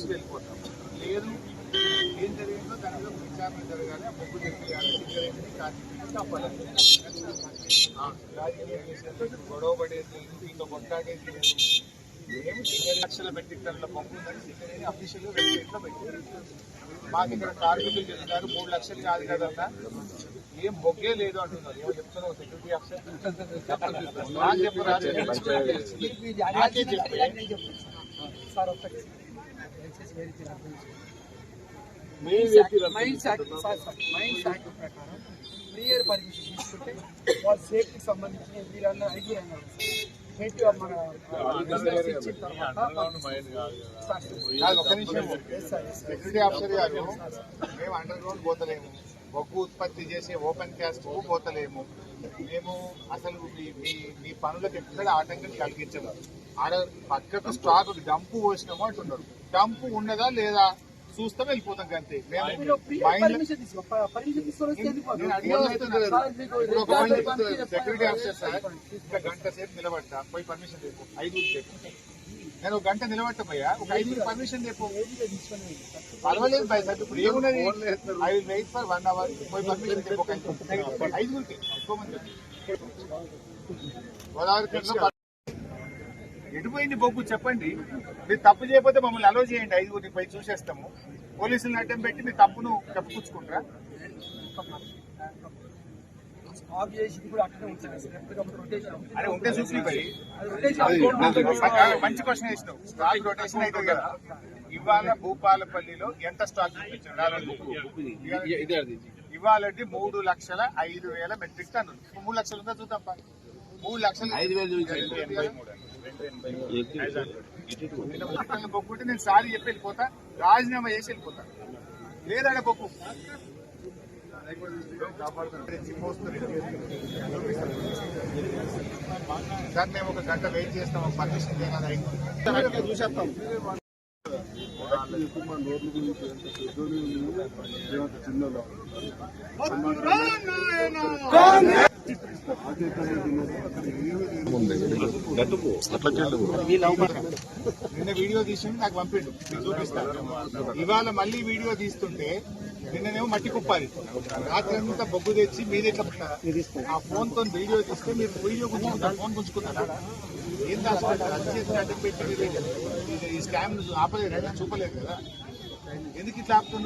చూసి వెళ్ళిపోతాం. లేదు ఏం జరిగిందో దాని మీద విచారణ జరగాలి, ఆ బొగ్గు తెప్పియాలి, సిగ్గరేంటిని కార్మికులు కాపాడాలి. రాజకీయం చేసేది గొడవ పడేది ఇంకా కొట్లాడేది లేదు. మేము 20 లక్షల మెట్రిక్ టన్నుల బొగ్గు ఉందని సిగ్గరేని అఫీషియల్గా వెబ్సైట్లో పెట్టారు. మాకు ఇక్కడ కార్మికులు చెప్తున్నారు 3 లక్షలు కాదు కదన్నా, ఏం బొగ్గే లేదు అంటున్నారు. ఏమో చెప్తున్నావు సెక్యూరిటీ ఆఫీసర్ మైండ్ శాఖ ప్రకారం క్లియర్ పర్మిషన్ తీసుకుంటే వాళ్ళ సేఫ్టీకి సంబంధించిన వీరన్న 5 రంగాలు మన ఒక నిమిషం సెక్యూరిటీ ఆఫీసర్ గారు, మేము అండర్ గ్రౌండ్ పోతలేము, బొగ్గు ఉత్పత్తి చేసే ఓపెన్ క్యాస్ట్ పోతలేము. మేము అసలు మీ పనులకు ఎక్కడ ఆటంకం కలిగించము. ఆడ పక్కకు స్టాక్ డంపు పోసినాము అంటున్నారు. డంపు ఉన్నదా లేదా చూస్తాం, వెళ్ళిపోతాం అంతే. సెక్యూరిటీ ఆఫీసర్ సార్ ఇంకా గంట సేపు నిలబడతా, పోయి పర్మిషన్ చెప్పు. 5 చెప్పు, నేను ఒక గంట నిలబడతా, ఒక 5 పర్మిషన్ చెప్పు. పర్వాలేదు బాయ్ సార్, ఇప్పుడు ఏమున్నది, I will wait for 1 hour, పోయి పర్మిషన్ చెప్పు. 5 ఎక్కువ మంది గోదావరి ఎటుపోయింది బొగ్గు చెప్పండి. మీరు తప్పు చేయకపోతే మమ్మల్ని అలో చేయండి, 5 పై చూసేస్తాము. పోలీసులను అడ్డం పెట్టి మీ తప్పును కప్పుకుంటారా? అరే ఉంటే చూసి మంచి క్వశ్చన్ వేసినావు. స్టాక్ రొటేషన్ అవుతుంది కదా. ఇవాళ భూపాలపల్లిలో ఎంత స్టాక్ చూపించారు? ఇవాళ 3,05,000 మెట్రిక్ టన్నులు. 3 లక్షలు ఉందా చూద్దాం. 3,00,000 బొగ్గుంటే నేను సారీ చెప్పి వెళ్ళిపోతా, రాజీనామా చేసి వెళ్ళిపోతా. లేదా బొగ్గు సార్ మేము ఒక గంట వెయిట్ చేస్తాం, పర్మిషన్ చూసేస్తాం. నిన్న వీడియో తీసి నాకు పంపిండు, మీకు చూపిస్తాను. ఇవాళ మళ్ళీ వీడియో తీస్తుంటే నిన్ననేమో మట్టి కుప్పాలి, రాత్రి అంతా బొగ్గు తెచ్చి మీద ఇట్లా ఆ ఫోన్ తో వీడియో తీస్తే మీరు వీడియో గుంజుకుంటారు, ఫోన్ గుంజుకుంటారా? ఏం దాచుకుంటారు? అది చేసి అడ్డం పెట్టి ఈ స్కామ్ ఆపలేదు, చూపలేదు కదా. ఎందుకు ఇట్లా ఆపుతుంది?